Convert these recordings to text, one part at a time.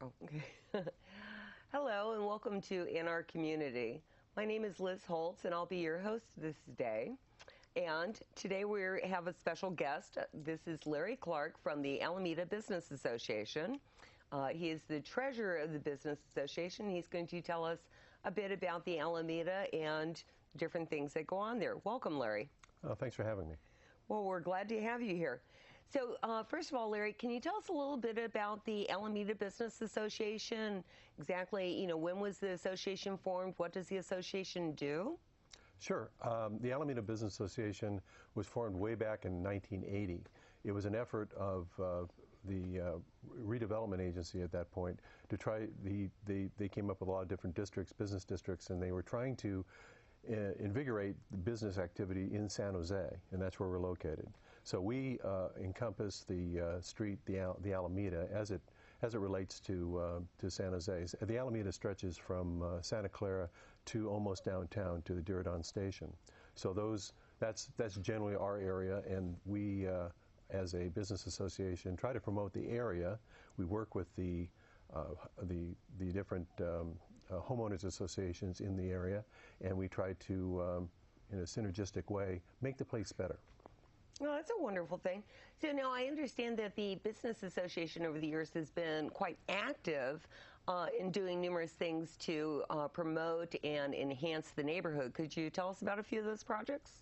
Oh, okay. Hello and welcome to In Our Community. My name is Liz Holtz and I'll be your host this day. And today we have a special guest. This is Larry Clark from the Alameda Business Association. He is the treasurer of the Business Association. He's going to tell us a bit about the Alameda and different things that go on there. Welcome, Larry. Thanks for having me. Well, we're glad to have you here. So, first of all, Larry, can you tell us a little bit about the Alameda Business Association? Exactly, when was the association formed? What does the association do? Sure. The Alameda Business Association was formed way back in 1980. It was an effort of the redevelopment agency at that point to try, they came up with a lot of different districts, business districts, and they were trying to invigorate the business activity in San Jose, and that's where we're located. So we encompass the street, the Alameda, as it relates to San Jose. The Alameda stretches from Santa Clara to almost downtown to the Diridon station. So that's generally our area, and we, as a business association, try to promote the area. We work with the different homeowners associations in the area, and we try to, in a synergistic way, make the place better. Oh, that's a wonderful thing. So now I understand that the Business Association over the years has been quite active in doing numerous things to promote and enhance the neighborhood. Could you tell us about a few of those projects?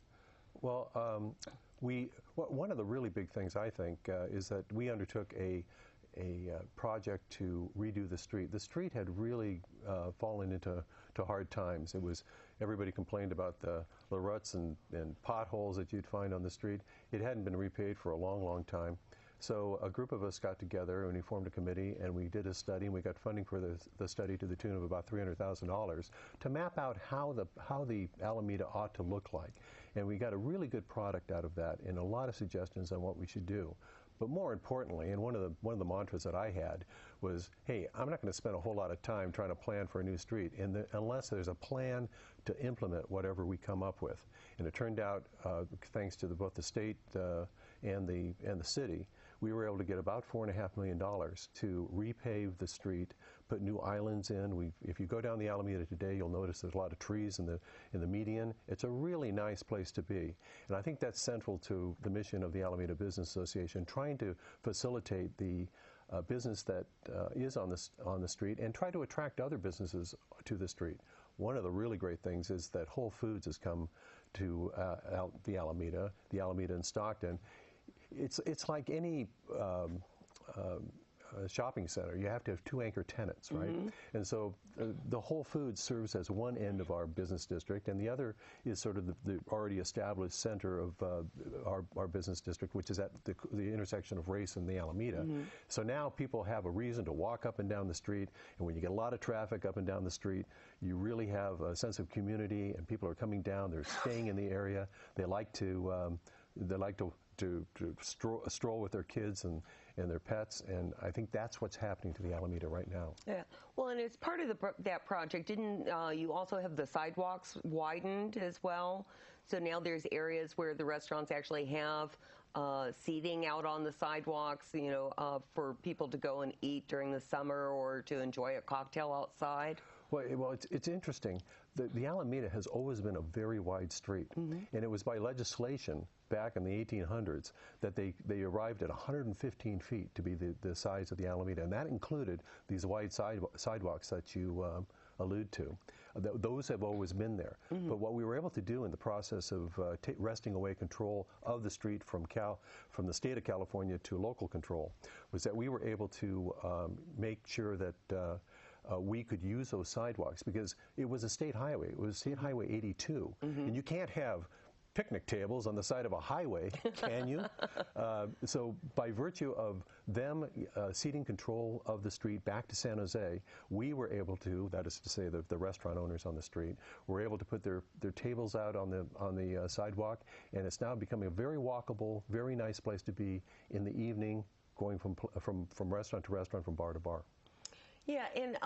Well, one of the really big things, I think, is that we undertook a project to redo the street. The street had really fallen into hard times. Everybody complained about the ruts and potholes that you'd find on the street. It hadn't been repaved for a long, long time. So a group of us got together and we formed a committee and we did a study, and we got funding for the study to the tune of about $300,000 to map out how the Alameda ought to look like. And we got a really good product out of that and a lot of suggestions on what we should do. But more importantly, and one of the mantras that I had was, hey, I'm not going to spend a whole lot of time trying to plan for a new street unless there's a plan to implement whatever we come up with. And it turned out, thanks to both the state and the city, we were able to get about $4.5 million to repave the street, put new islands in. If you go down the Alameda today, you'll notice there's a lot of trees in the median. It's a really nice place to be. And I think that's central to the mission of the Alameda Business Association, trying to facilitate the business that is on the street and try to attract other businesses to the street. One of the really great things is that Whole Foods has come to the Alameda in Stockton. It's like any shopping center. You have to have two anchor tenants, right? Mm-hmm. And so the Whole Foods serves as one end of our business district, and the other is sort of the already established center of our business district, which is at the intersection of Race and the Alameda. Mm-hmm. So now people have a reason to walk up and down the street, and when you get a lot of traffic up and down the street, you really have a sense of community, and people are coming down, they're staying in the area, they like to stroll with their kids and their pets, and I think that's what's happening to the Alameda right now. Yeah, well, and as part of that project, didn't you also have the sidewalks widened as well? So now there's areas where the restaurants actually have seating out on the sidewalks, for people to go and eat during the summer or to enjoy a cocktail outside. Well, it's interesting. The Alameda has always been a very wide street, mm-hmm. and it was by legislation back in the 1800s that they arrived at 115 feet to be the size of the Alameda, and that included these wide sidewalks that you allude to. Those have always been there. Mm-hmm. But what we were able to do in the process of wresting away control of the street from the state of California to local control was that we were able to make sure that we could use those sidewalks, because it was a state highway. It was State Highway 82, mm-hmm. and you can't have picnic tables on the side of a highway, can you? So by virtue of them ceding control of the street back to San Jose, we were able to, that is to say the restaurant owners on the street, were able to put their tables out on the sidewalk, and it's now becoming a very walkable, very nice place to be in the evening, going from restaurant to restaurant, from bar to bar. Yeah, and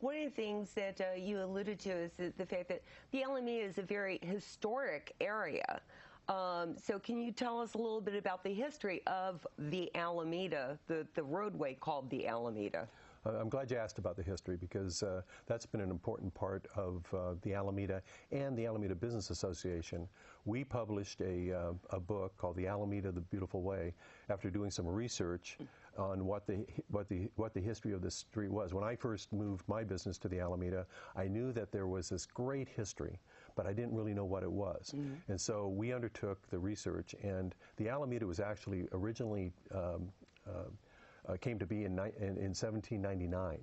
one of the things that you alluded to is the fact that the Alameda is a very historic area. So can you tell us a little bit about the history of the Alameda, the roadway called the Alameda? I'm glad you asked about the history, because that's been an important part of the Alameda and the Alameda Business Association. We published a book called The Alameda, the Beautiful Way, after doing some research on what the history of this street was. When I first moved my business to the Alameda, I knew that there was this great history, but I didn't really know what it was. And so we undertook the research, and the Alameda was actually originally came to be in 1799.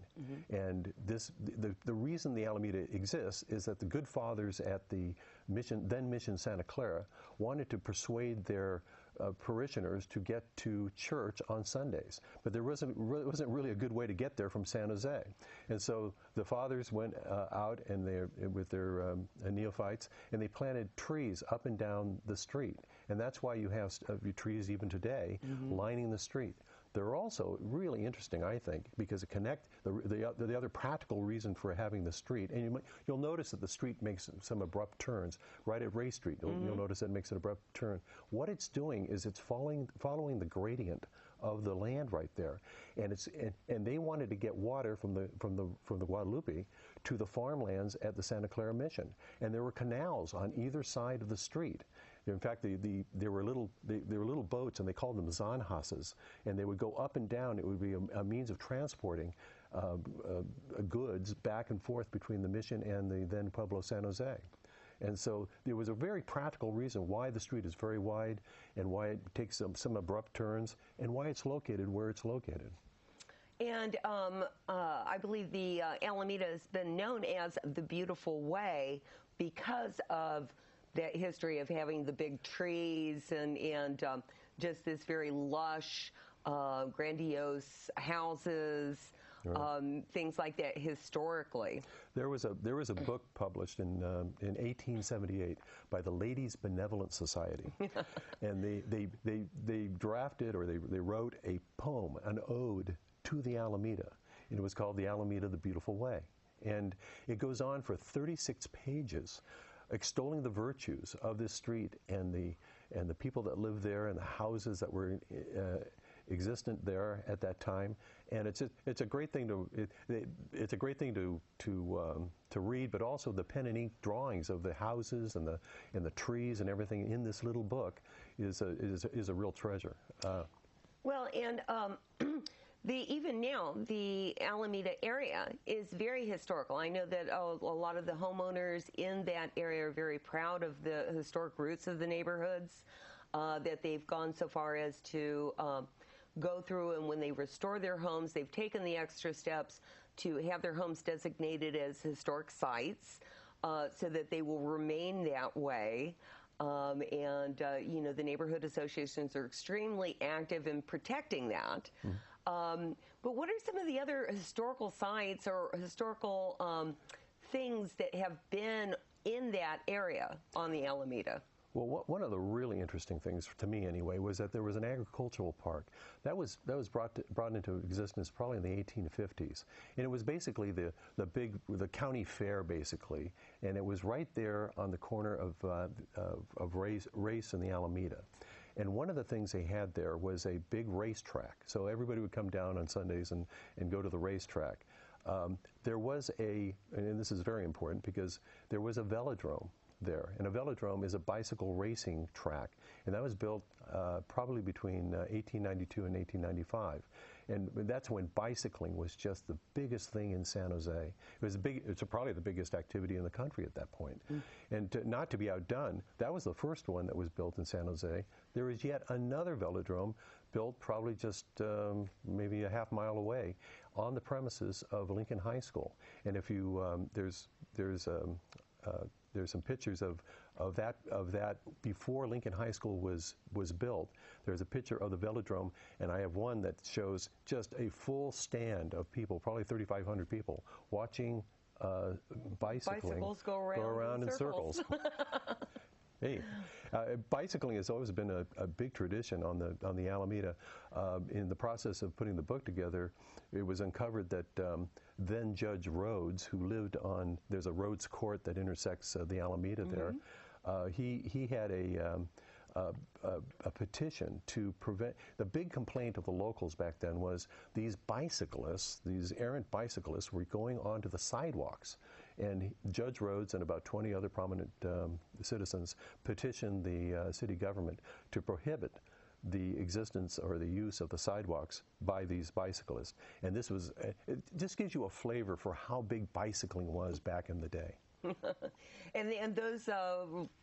And the reason the Alameda exists is that the good fathers at the then Mission Santa Clara wanted to persuade their parishioners to get to church on Sundays, but there wasn't really a good way to get there from San Jose. And so the fathers went out and with their neophytes, and they planted trees up and down the street. And that's why you have trees even today lining the street. They're also really interesting, I think, because it connect the other practical reason for having the street. And you'll notice that the street makes some abrupt turns. Right at Ray Street, you'll notice it makes an abrupt turn. What it's doing is it's following the gradient of the land right there, and they wanted to get water from the Guadalupe to the farmlands at the Santa Clara Mission, and there were canals on either side of the street. In fact, there were little boats, and they called them zanhasas, and they would go up and down. It would be a means of transporting goods back and forth between the Mission and the then Pueblo San Jose. And so there was a very practical reason why the street is very wide, and why it takes some abrupt turns, and why it's located where it's located. And I believe the Alameda has been known as the Beautiful Way because of that history of having the big trees and just this very lush, grandiose houses, things like that historically. There was a book published in 1878 by the Ladies Benevolent Society, and they drafted, or they wrote a poem, an ode to the Alameda, and it was called The Alameda, the Beautiful Way, and it goes on for 36 pages, extolling the virtues of this street and the people that lived there and the houses that were existent there at that time. And it's a great thing to read, but also the pen and ink drawings of the houses and the trees and everything in this little book is a real treasure. Well, and even now, the Alameda area is very historical. I know that a lot of the homeowners in that area are very proud of the historic roots of the neighborhoods, that they've gone so far as to go through, and when they restore their homes, they've taken the extra steps to have their homes designated as historic sites, so that they will remain that way. You know, the neighborhood associations are extremely active in protecting that. But what are some of the other historical sites or historical things that have been in that area on the Alameda? Well, one of the really interesting things, to me anyway, was that there was an agricultural park that was brought into existence probably in the 1850s, and it was basically the county fair, basically, and it was right there on the corner of Race and the Alameda. And one of the things they had there was a big racetrack. So everybody would come down on Sundays and go to the racetrack. There was and this is very important, because there was a velodrome there. And a velodrome is a bicycle racing track. And that was built probably between 1892 and 1895. And that's when bicycling was just the biggest thing in San Jose. It's probably the biggest activity in the country at that point. And not to be outdone, that was the first one that was built in San Jose. There is yet another velodrome built probably just maybe a half mile away on the premises of Lincoln High School. And if you there's some pictures of that before Lincoln High School was built. There's a picture of the velodrome, and I have one that shows just a full stand of people, probably 3,500 people, watching bicycles go around in circles. Hey, bicycling has always been a big tradition on the Alameda. In the process of putting the book together, it was uncovered that then Judge Rhodes, who lived there's a Rhodes Court that intersects the Alameda there. He had a petition to prevent. The big complaint of the locals back then was these bicyclists, these errant bicyclists, were going onto the sidewalks. And Judge Rhodes and about 20 other prominent citizens petitioned the city government to prohibit the existence or the use of the sidewalks by these bicyclists. And this was, it just gives you a flavor for how big bicycling was back in the day. And those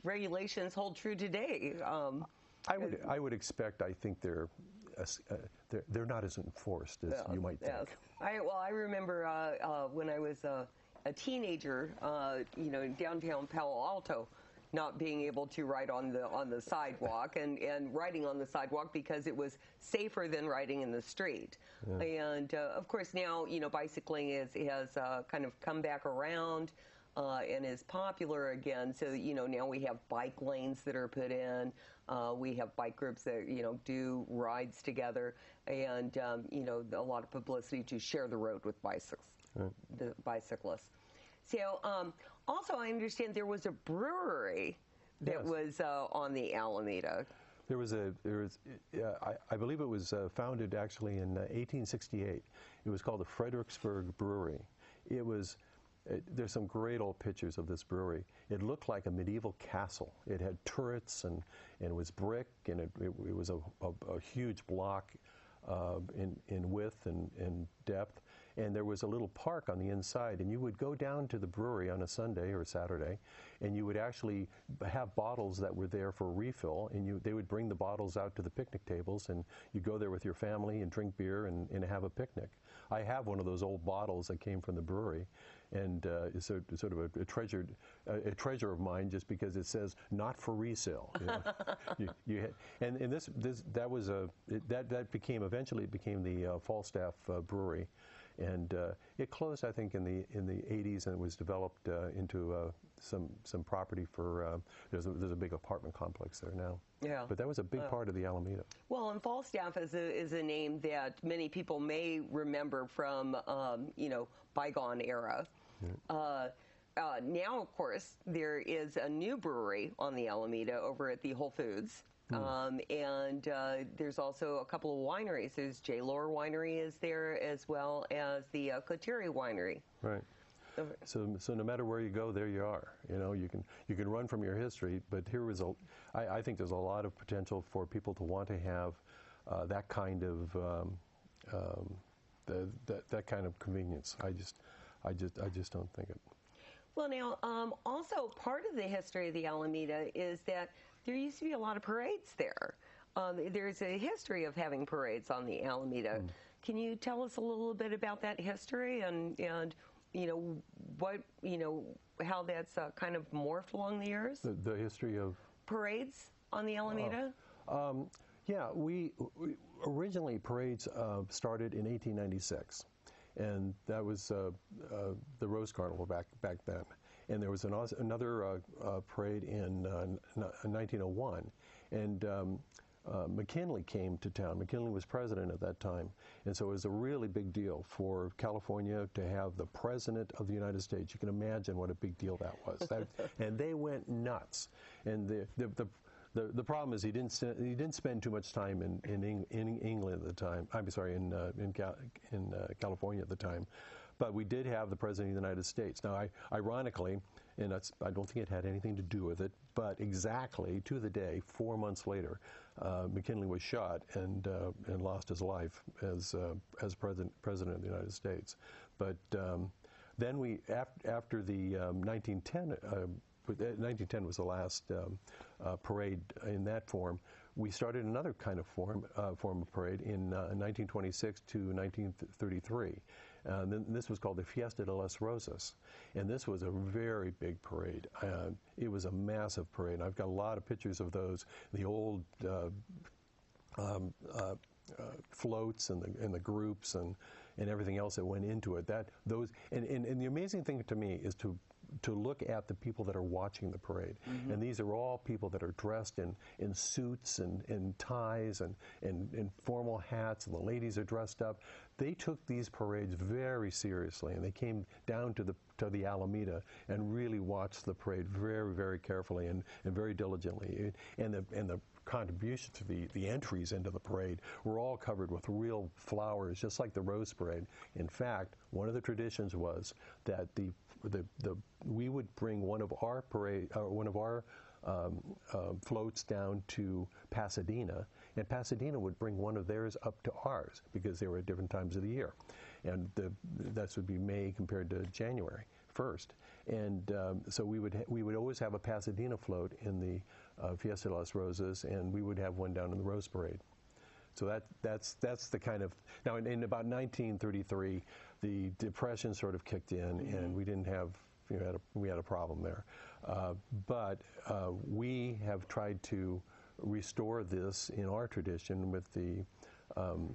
regulations hold true today. I would expect. I think they're not as enforced as you might think. Yes. I remember when I was a teenager, in downtown Palo Alto, not being able to ride on the sidewalk and riding on the sidewalk because it was safer than riding in the street. Yeah. And of course now bicycling has kind of come back around. And is popular again. So, now we have bike lanes that are put in. We have bike groups that, do rides together. And, a lot of publicity to share the road with the bicyclists. So, also, I understand there was a brewery that was on the Alameda. I believe it was founded actually in 1868. It was called the Fredericksburg Brewery. It was... There's some great old pictures of this brewery. It looked like a medieval castle. It had turrets and it was brick, and it was a huge block in width and depth. And there was a little park on the inside, and you would go down to the brewery on a Sunday or Saturday, and you would actually have bottles that were there for refill, and they would bring the bottles out to the picnic tables, and you go there with your family and drink beer and have a picnic. I have one of those old bottles that came from the brewery, and it's sort of a treasure of mine, just because it says "not for resale." Eventually it became the Falstaff Brewery. And it closed, I think, in the 80s, and it was developed into some property for. There's a big apartment complex there now. Yeah. But that was a big part of the Alameda. Well, and Falstaff is a name that many people may remember from bygone era. Yeah. Now, of course, there is a new brewery on the Alameda over at the Whole Foods. And there's also a couple of wineries. There's J. Lohr Winery is there, as well as the Cotieri Winery. Right. So no matter where you go, there you are. You can run from your history, but I think there's a lot of potential for people to want to have that kind of that kind of convenience. I just don't think it. Well, now, also part of the history of the Alameda is that there used to be a lot of parades there. There's a history of having parades on the Alameda. Can you tell us a little bit about that history and what how that's kind of morphed along the years? The history of parades on the Alameda. Yeah, we originally parades started in 1896. And that was the Rose Carnival back then. And there was another parade in 1901. And McKinley came to town. McKinley was president at that time. And so it was a really big deal for California to have the President of the United States. You can imagine what a big deal that was. And they went nuts. And the problem is he didn't spend too much time in England at the time. I'm sorry, in California at the time. But we did have the President of the United States. Now, ironically, and I don't think it had anything to do with it, but exactly to the day, 4 months later, McKinley was shot and lost his life as President of the United States. But then after the 1910. 1910 was the last parade in that form. We started another kind of form of parade in 1926 to 1933. Then this was called the Fiesta de las Rosas, and this was a very big parade. It was a massive parade. I've got a lot of pictures of those. The old floats and the groups and everything else that went into it. And the amazing thing to me is to look at the people that are watching the parade. Mm-hmm. And these are all people that are dressed in suits and ties and formal hats, and the ladies are dressed up. They took these parades very seriously, and they came down to the Alameda and really watched the parade very, very carefully and very diligently. And the contribution to the entries into the parade were all covered with real flowers, just like the Rose Parade. In fact, one of the traditions was that we would bring one of our floats down to Pasadena, and Pasadena would bring one of theirs up to ours because they were at different times of the year, and that would be May compared to January 1st, and so we would always have a Pasadena float in the Fiesta de las Rosas, and we would have one down in the Rose Parade. So that's the kind of, now in about 1933, the Depression sort of kicked in, and we didn't have, we had a problem there. But we have tried to restore this in our tradition with the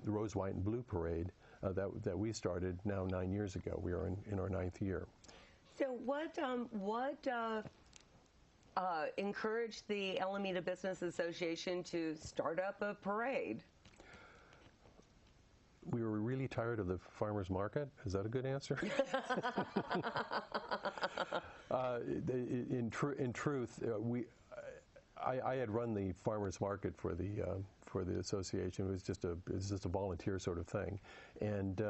Rose, White, and Blue Parade that we started now 9 years ago. We are in our 9th year. So what encouraged the Alameda Business Association to start up a parade? We were really tired of the farmers market. Is that a good answer? In truth, I had run the farmers market for the association. It was just a volunteer sort of thing, and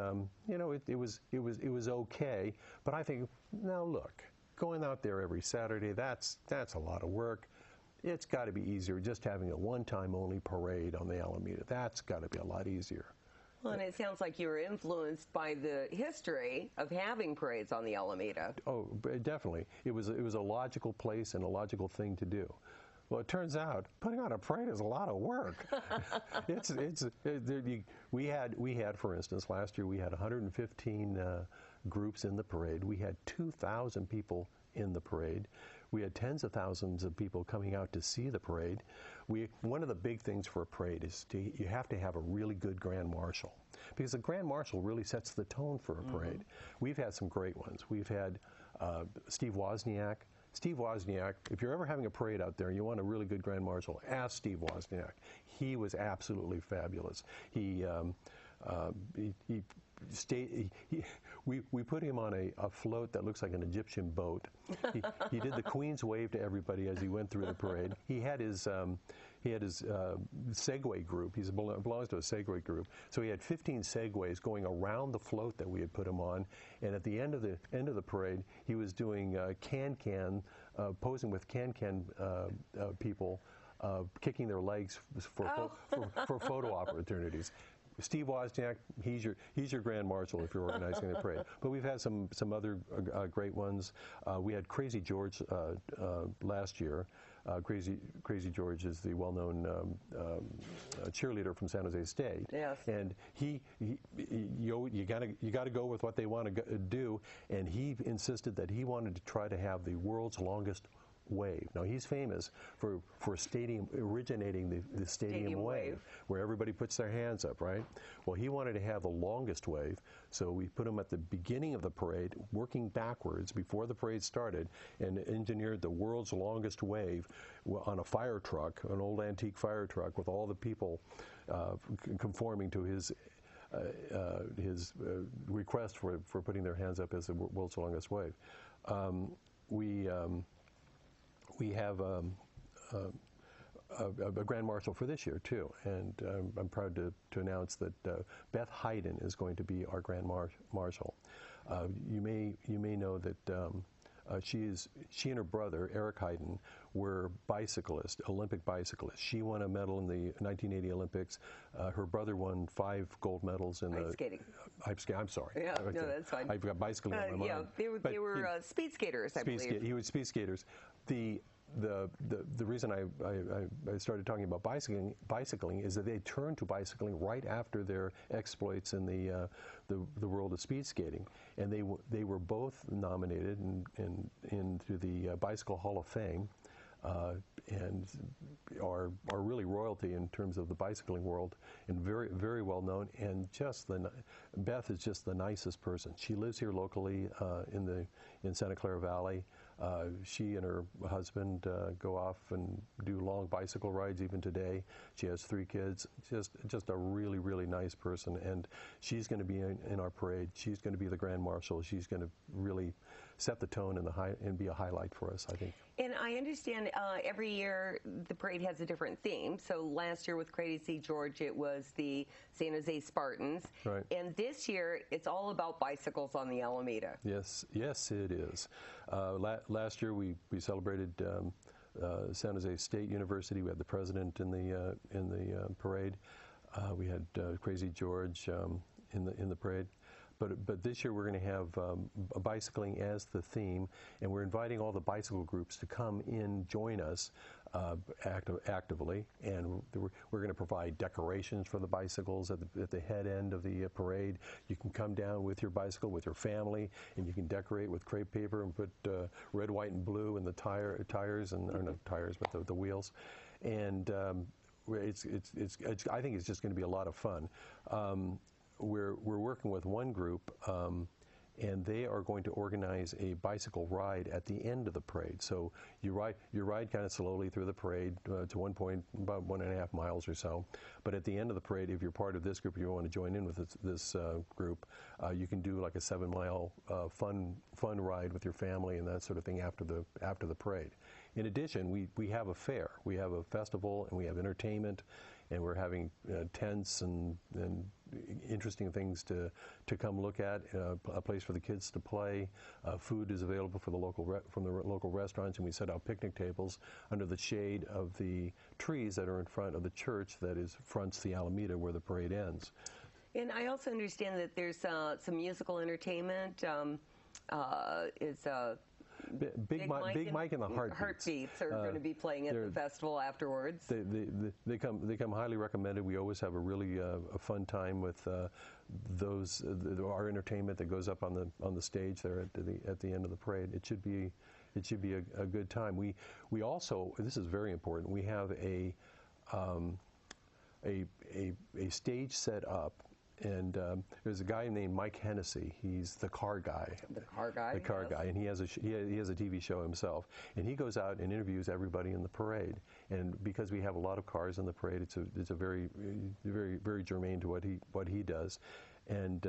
it was okay. But I think, now look, going out there every Saturday, that's a lot of work. It's got to be easier just having a one-time only parade on the Alameda. That's got to be a lot easier. Well, and it sounds like you were influenced by the history of having parades on the Alameda. Oh, definitely. It was a logical place and a logical thing to do. Well, it turns out putting on a parade is a lot of work. We had, for instance, last year we had 115 groups in the parade. We had 2,000 people in the parade. We had tens of thousands of people coming out to see the parade. One of the big things for a parade is you have to have a really good grand marshal, because the grand marshal really sets the tone for a parade. We've had some great ones. We've had Steve Wozniak. Steve Wozniak, if you're ever having a parade out there and you want a really good grand marshal, ask Steve Wozniak. He was absolutely fabulous. We put him on a float that looks like an Egyptian boat. He did the Queen's wave to everybody as he went through the parade. He had his Segway group. He belongs to a Segway group. So he had 15 Segways going around the float that we had put him on. And at the end of the parade, he was doing posing with can people, kicking their legs for photo opportunities. Steve Wozniak, he's your grand marshal if you're organizing the parade. But we've had some other great ones. We had Crazy George last year. Crazy George is the well-known cheerleader from San Jose State. Yes. And you got to go with what they want to do. And he insisted that he wanted to try to have the world's longest wave. Now, he's famous for originating the stadium wave, where everybody puts their hands up, right? Well, he wanted to have the longest wave, so we put him at the beginning of the parade, working backwards before the parade started, and engineered the world's longest wave on a fire truck, an old antique fire truck, with all the people conforming to his request for putting their hands up as the world's longest wave. We have a grand marshal for this year too, and I'm proud to announce that Beth Hayden is going to be our grand marshal. You may know that she and her brother Eric Hayden were Olympic bicyclists. She won a medal in the 1980 Olympics. Her brother won 5 gold medals in ice skating. I'm sorry. Yeah, no, that's fine. I've got bicycling on my mind. Yeah, they were speed skaters, I believe. He was speed skaters. The reason I started talking about bicycling is that they turned to bicycling right after their exploits in the world of speed skating, and they were both nominated into the Bicycle Hall of Fame, and are really royalty in terms of the bicycling world, and very, very well known. And Beth is just the nicest person. She lives here locally in Santa Clara Valley. She and her husband go off and do long bicycle rides even today. She has 3 kids. Just a really, really nice person, and she's going to be in our parade. She's going to be the grand marshal. She's going to really set the tone and be a highlight for us, I think. And I understand every year the parade has a different theme. So last year with Crazy George, it was the San Jose Spartans. Right. And this year, it's all about bicycles on the Alameda. Yes, it is. Last year we celebrated San Jose State University. We had the president in the parade. We had Crazy George in the parade. But this year we're going to have bicycling as the theme, and we're inviting all the bicycle groups to come in, join us actively, and we're going to provide decorations for the bicycles at the head end of the parade. You can come down with your bicycle, with your family, and you can decorate with crepe paper and put red, white, and blue in the tires, and or not tires, but the wheels, and I think it's just going to be a lot of fun. We're working with one group, and they are going to organize a bicycle ride at the end of the parade. So you ride kind of slowly through the parade to one point, about 1.5 miles or so. But at the end of the parade, if you're part of this group, you want to join in with this group, you can do like a 7-mile fun ride with your family and that sort of thing after the parade. In addition, we have a fair, we have a festival, and we have entertainment, and we're having tents and interesting things to come look at, a place for the kids to play. Food is available for from the local restaurants, and we set out picnic tables under the shade of the trees that are in front of the church that fronts the Alameda where the parade ends. And I also understand that there's some musical entertainment. Big Mike and the Heartbeats are going to be playing at the festival afterwards. They come highly recommended. We always have a really a fun time with our entertainment that goes up on the stage there at the end of the parade. It should be a good time. We also, this is very important, we have a stage set up. And there's a guy named Mike Hennessy. He's the car guy. The car guy. The car guy, and he has a TV show himself. And he goes out and interviews everybody in the parade. And because we have a lot of cars in the parade, it's a very germane to what he does. And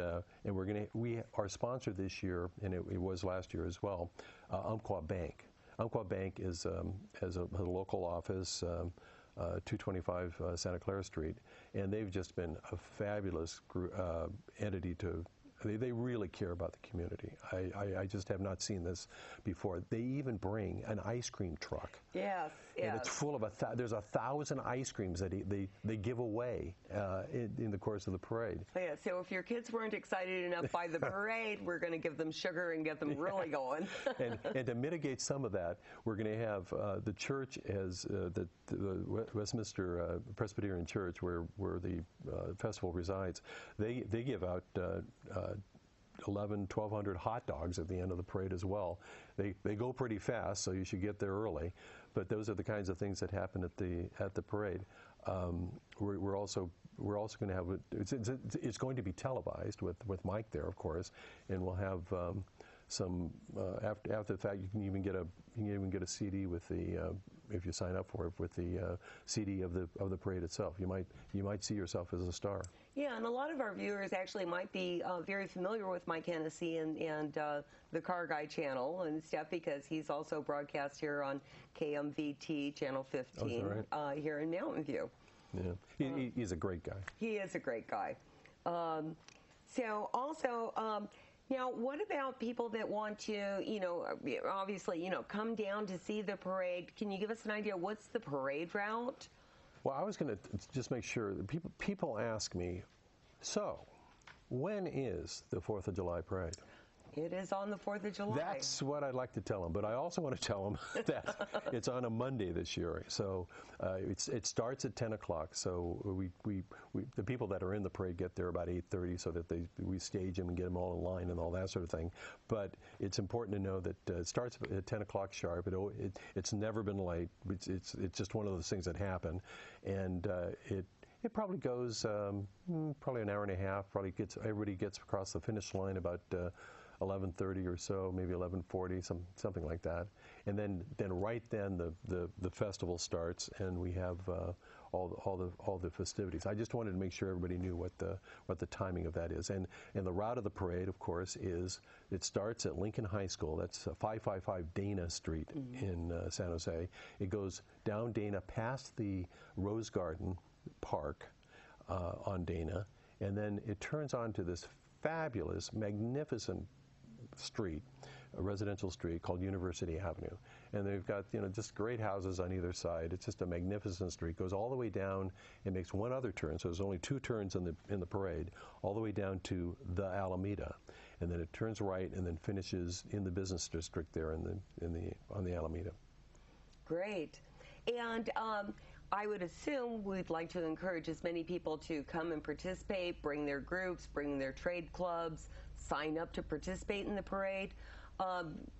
we are sponsored this year, and it was last year as well. Umpqua Bank. Umpqua Bank has a local office. 225 Santa Clara Street, and they've just been a fabulous entity to. They really care about the community. I just have not seen this before. They even bring an ice cream truck. Yes, yes. And it's full of there's 1,000 ice creams that they give away in the course of the parade. Yeah, so if your kids weren't excited enough by the parade, we're going to give them sugar and get them really going. and to mitigate some of that, we're going to have the church as the Westminster Presbyterian Church, where the festival resides. They give out 1,200 hot dogs at the end of the parade as well. They go pretty fast, so you should get there early. But those are the kinds of things that happen at the parade. We're also going to have it's going to be televised with Mike there, of course, and we'll have some after the fact. You can even get a CD with the if you sign up for it with the CD of the parade itself. You might see yourself as a star. Yeah, and a lot of our viewers actually might be very familiar with Mike Hennessy and the Car Guy channel and stuff, because he's also broadcast here on KMVT Channel 15 here in Mountain View. Yeah, he's a great guy. He is a great guy. So also, now what about people that want to, obviously, come down to see the parade? Can you give us an idea? What's the parade route? Well, I was going to just make sure that people ask me, so when is the 4th of July parade? It is on the 4th of July. That's what I'd like to tell them, but I also want to tell them that it's on a Monday this year. So it starts at 10 o'clock. So the people that are in the parade get there about 8:30, so that we stage them and get them all in line and all that sort of thing. But it's important to know that it starts at 10 o'clock sharp. It's never been late. It's just one of those things that happen, and it probably goes probably an hour and a half. Everybody gets across the finish line about 11:30 or so, maybe 11:40, something like that. And then right then the festival starts, and we have all the festivities. I just wanted to make sure everybody knew what the timing of that is. And the route of the parade, of course, is it starts at Lincoln High School. That's 555 Dana Street in San Jose. It goes down Dana past the Rose Garden Park on Dana, and then it turns onto this fabulous, magnificent street, a residential street called University Avenue. And they've got, just great houses on either side. It's just a magnificent street. Goes all the way down and makes one other turn. So there's only two turns in the parade, all the way down to the Alameda. And then it turns right and then finishes in the business district there on the Alameda. Great. And I would assume we'd like to encourage as many people to come and participate, bring their groups, bring their trade clubs, sign up to participate in the parade.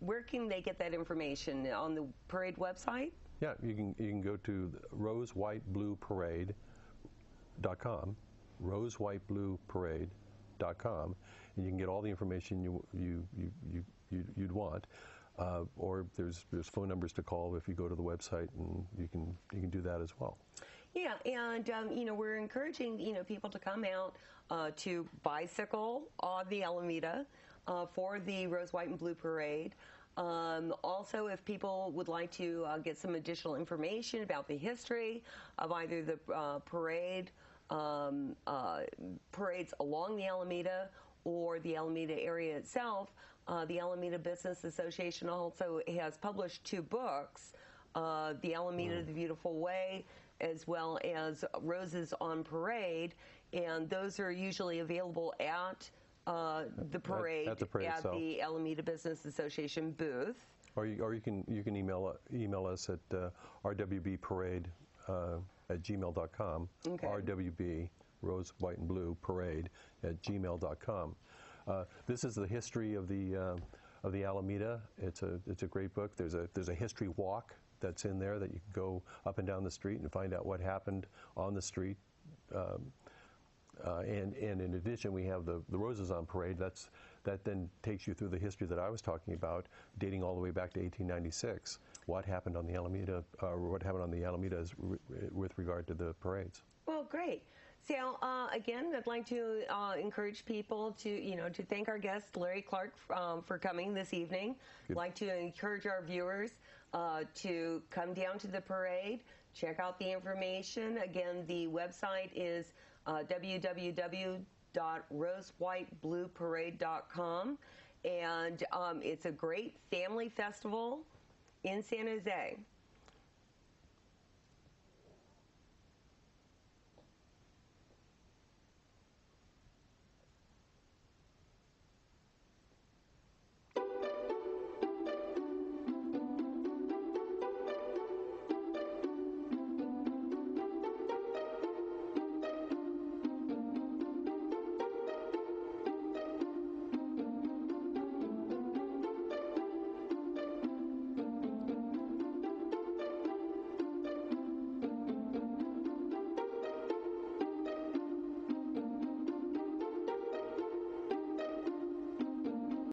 Where can they get that information? On the parade website? Yeah, you can go to rosewhiteblueparade.com, rosewhiteblueparade.com, and you can get all the information you'd want. Or there's phone numbers to call if you go to the website, and you can do that as well. Yeah, and we're encouraging people to come out to bicycle on the Alameda for the Rose, White, and Blue Parade. Also, if people would like to get some additional information about the history of either the parades along the Alameda or the Alameda area itself, the Alameda Business Association also has published 2 books, The Alameda, The Beautiful Way, as well as Roses on Parade, and those are usually available at the parade, at the Alameda Business Association booth. Or you can email us at rwbparade@gmail.com. Okay. RWB, Rose, White, and Blue Parade @gmail.com. This is the history of the Alameda. It's a great book. There's a history walk that's in there that you can go up and down the street and find out what happened on the street. And in addition, we have the Roses on Parade. That then takes you through the history that I was talking about, dating all the way back to 1896. What happened on the Alameda, with regard to the parades? Well, great. So again, I'd like to encourage people to thank our guest Larry Clark for coming this evening. I'd like to encourage our viewers to come down to the parade, check out the information. Again, the website is www.rosewhiteblueparade.com, and it's a great family festival in San Jose.